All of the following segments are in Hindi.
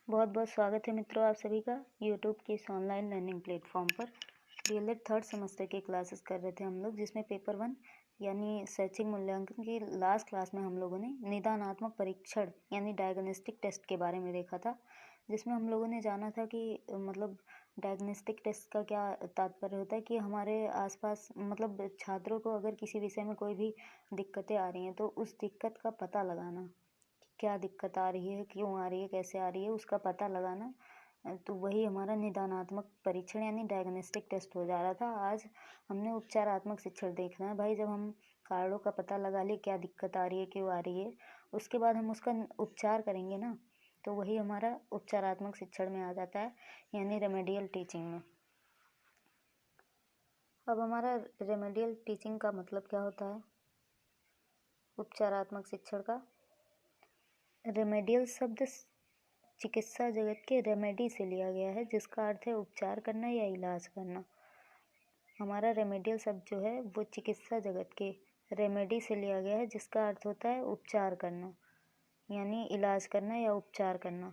बहुत बहुत स्वागत है मित्रों आप सभी का यूट्यूब के इस ऑनलाइन लर्निंग प्लेटफॉर्म पर। डीएलएड थर्ड सेमेस्टर के क्लासेस कर रहे थे हम लोग, जिसमें पेपर 1 यानी शैक्षिक मूल्यांकन की लास्ट क्लास में हम लोगों ने निदानात्मक परीक्षण यानी डायग्नोस्टिक टेस्ट के बारे में देखा था। जिसमें हम लोगों ने जाना था कि मतलब डायग्नोस्टिक टेस्ट का क्या तात्पर्य होता है कि हमारे आसपास मतलब छात्रों को अगर किसी विषय में कोई भी दिक्कतें आ रही हैं तो उस दिक्कत का पता लगाना, क्या दिक्कत आ रही है, क्यों आ रही है, कैसे आ रही है, उसका पता लगाना। तो वही हमारा निदानात्मक परीक्षण यानी डायग्नोस्टिक टेस्ट हो जा रहा था। आज हमने उपचारात्मक शिक्षण देखना है भाई। जब हम कारणों का पता लगा लिए, क्या दिक्कत आ रही है, क्यों आ रही है, उसके बाद हम उसका उपचार करेंगे ना, तो वही हमारा उपचारात्मक शिक्षण में आ जाता है, यानी रेमेडियल टीचिंग में। अब हमारा रेमेडियल टीचिंग का मतलब क्या होता है? उपचारात्मक शिक्षण का रेमेडियल शब्द चिकित्सा जगत के रेमेडी से लिया गया है, जिसका अर्थ है उपचार करना या इलाज करना। हमारा रेमेडियल शब्द जो है वो चिकित्सा जगत के रेमेडी से लिया गया है, जिसका अर्थ होता है उपचार करना, यानी इलाज करना या उपचार करना।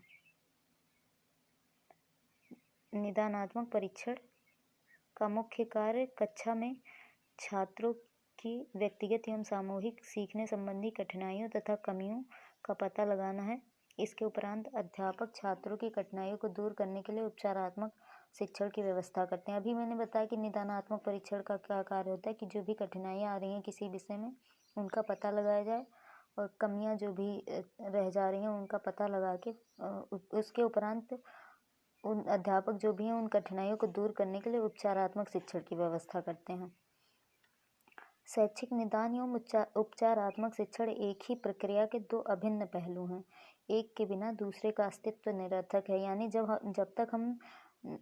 निदानात्मक परीक्षण का मुख्य कार्य कक्षा में छात्रों की व्यक्तिगत एवं सामूहिक सीखने संबंधी कठिनाइयों तथा कमियों का पता लगाना है। इसके उपरांत अध्यापक छात्रों की कठिनाइयों को दूर करने के लिए उपचारात्मक शिक्षण की व्यवस्था करते हैं। अभी मैंने बताया कि निदानात्मक परीक्षण का क्या कार्य होता है कि जो भी कठिनाइयाँ आ रही हैं किसी विषय में, उनका पता लगाया जाए और कमियाँ जो भी रह जा रही हैं उनका पता लगा के उसके उपरांत उन अध्यापक जो भी हैं उन कठिनाइयों को दूर करने के लिए उपचारात्मक शिक्षण की व्यवस्था करते हैं। शैक्षिक निदान एवं उपचारात्मक शिक्षण एक ही प्रक्रिया के दो अभिन्न पहलू हैं। एक के बिना दूसरे का अस्तित्व निरर्थक है। यानी जब तक हम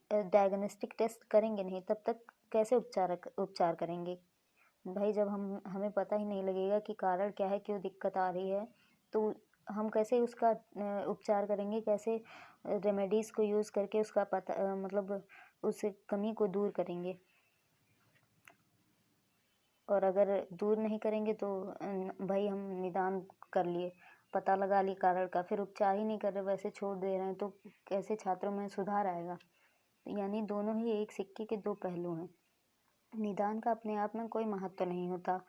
डायग्नोस्टिक टेस्ट करेंगे नहीं, तब तक कैसे उपचार करेंगे भाई। जब हमें पता ही नहीं लगेगा कि कारण क्या है, क्यों दिक्कत आ रही है, तो हम कैसे उसका उपचार करेंगे, कैसे रेमेडीज़ को यूज़ करके उसका पता मतलब उस कमी को दूर करेंगे। और अगर दूर नहीं करेंगे तो भाई हम निदान कर लिए, पता लगा लिए कारण का, फिर उपचार ही नहीं कर रहे, वैसे छोड़ दे रहे हैं, तो कैसे छात्रों में सुधार आएगा। यानी दोनों ही एक सिक्के के दो पहलू हैं। निदान का अपने आप में कोई महत्व नहीं होता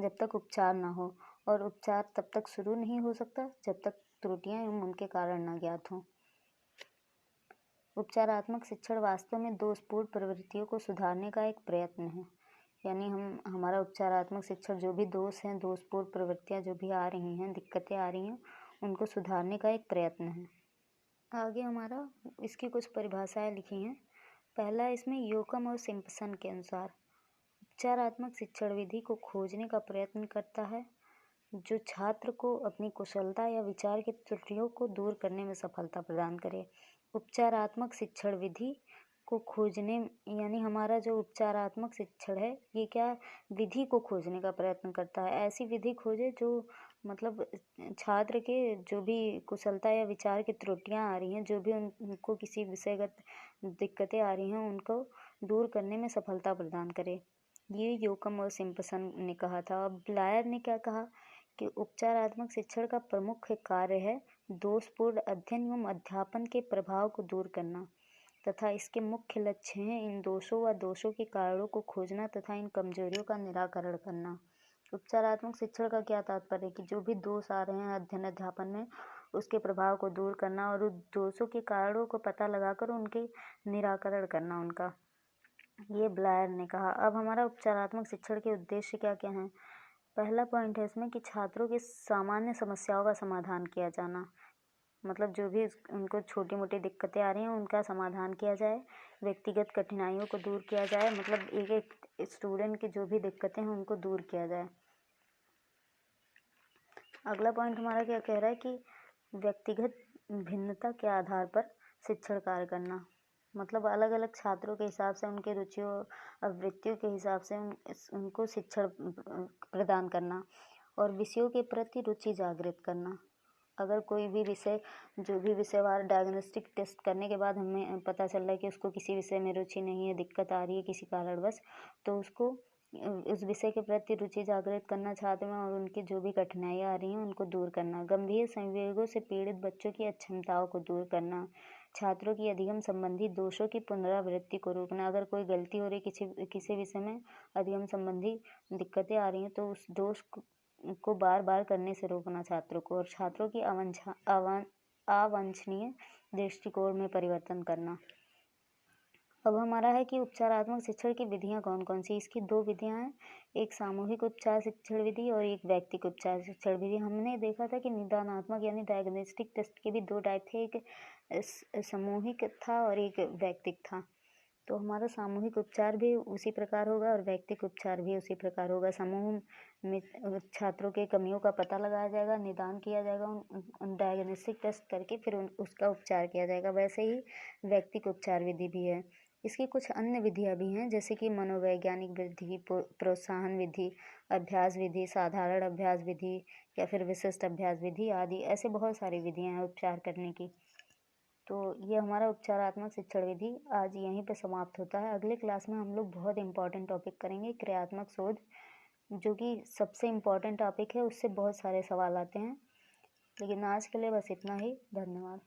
जब तक उपचार ना हो, और उपचार तब तक शुरू नहीं हो सकता जब तक त्रुटियां एवं उनके कारण ना ज्ञात हों। उपचारात्मक शिक्षण वास्तव में दोषपूर्ण प्रवृत्तियों को सुधारने का एक प्रयत्न है। यानी हमारा उपचारात्मक शिक्षण जो भी दोष हैं, दोषपूर्ण प्रवृत्तियाँ जो भी आ रही हैं, दिक्कतें आ रही हैं, उनको सुधारने का एक प्रयत्न है। आगे हमारा इसकी कुछ परिभाषाएं लिखी हैं। पहला, इसमें योकम और सिम्पसन के अनुसार उपचारात्मक शिक्षण विधि को खोजने का प्रयत्न करता है जो छात्र को अपनी कुशलता या विचार की त्रुटियों को दूर करने में सफलता प्रदान करे। उपचारात्मक शिक्षण विधि को खोजने यानी हमारा जो उपचारात्मक शिक्षण है ये क्या विधि को खोजने का प्रयत्न करता है। ऐसी विधि खोजे जो मतलब छात्र के जो भी कुशलता या विचार की त्रुटियां आ रही हैं, जो भी उनको किसी विषयगत दिक्कतें आ रही हैं, उनको दूर करने में सफलता प्रदान करे। ये योकम और सिम्पसन ने कहा था। अब ब्लायर ने क्या कहा कि उपचारात्मक शिक्षण का प्रमुख कार्य है दोषपूर्ण अध्ययन एवं अध्यापन के प्रभाव को दूर करना, तथा इसके मुख्य लक्ष्य हैं इन दोषों व दोषों के कारणों को खोजना तथा इन कमजोरियों का निराकरण करना। उपचारात्मक शिक्षण का क्या तात्पर्य है कि जो भी दोष आ रहे हैं अध्ययन अध्यापन में, उसके प्रभाव को दूर करना और उस दोषों के कारणों को पता लगाकर उनके निराकरण करना उनका। ये ब्लायर ने कहा। अब हमारा उपचारात्मक शिक्षण के उद्देश्य क्या क्या हैं? पहला पॉइंट है इसमें कि छात्रों की सामान्य समस्याओं का समाधान किया जाना, मतलब जो भी उनको छोटी मोटी दिक्कतें आ रही हैं उनका समाधान किया जाए, व्यक्तिगत कठिनाइयों को दूर किया जाए, मतलब एक एक स्टूडेंट की जो भी दिक्कतें हैं उनको दूर किया जाए। अगला पॉइंट हमारा क्या कह रहा है कि व्यक्तिगत भिन्नता के आधार पर शिक्षण कार्य करना, मतलब अलग अलग छात्रों के हिसाब से, उनके रुचियों और वृत्तियों के हिसाब से उनको शिक्षण प्रदान करना और विषयों के प्रति रुचि जागृत करना। अगर कोई भी विषय, जो भी विषयवार डायग्नोस्टिक टेस्ट करने के बाद हमें पता चल रहा है कि उसको किसी विषय में रुचि नहीं है, दिक्कत आ रही है किसी कारणवश, तो उसको उस विषय के प्रति रुचि जागृत करना छात्र में, और उनकी जो भी कठिनाइयाँ आ रही हैं उनको दूर करना। गंभीर संवेगों से पीड़ित बच्चों की अक्षमताओं को दूर करना। छात्रों की अधिगम संबंधी दोषों की पुनरावृत्ति को रोकना। अगर कोई गलती हो रही, किसी विषय में अधिगम संबंधी दिक्कतें आ रही हैं तो उस दोष को बार बार करने से रोकना छात्रों को, और छात्रों की अवांछनीय दृष्टिकोण में परिवर्तन करना। अब हमारा है कि उपचारात्मक शिक्षण की विधियां कौन कौन सी। इसकी दो विधियां हैं, एक सामूहिक उपचार शिक्षण विधि और एक व्यक्तिगत उपचार शिक्षण विधि। हमने देखा था कि निदानात्मक यानी डायग्नोस्टिक टेस्ट के भी दो टाइप थे, एक सामूहिक था और एक व्यक्तिगत था। तो हमारा सामूहिक उपचार भी उसी प्रकार होगा और व्यक्तिगत उपचार भी उसी प्रकार होगा। समूह में छात्रों के कमियों का पता लगाया जाएगा, निदान किया जाएगा, उन डायग्नोस्टिक टेस्ट करके फिर उसका उपचार किया जाएगा। वैसे ही व्यक्तिगत उपचार विधि भी है। इसकी कुछ अन्य विधियाँ भी हैं, जैसे कि मनोवैज्ञानिक विधि, प्रोत्साहन विधि, अभ्यास विधि, साधारण अभ्यास विधि या फिर विशिष्ट अभ्यास विधि आदि। ऐसे बहुत सारी विधियाँ हैं उपचार करने की। तो ये हमारा उपचारात्मक शिक्षण विधि आज यहीं पे समाप्त होता है। अगले क्लास में हम लोग बहुत इंपॉर्टेंट टॉपिक करेंगे, क्रियात्मक शोध, जो कि सबसे इम्पॉर्टेंट टॉपिक है। उससे बहुत सारे सवाल आते हैं। लेकिन आज के लिए बस इतना ही। धन्यवाद।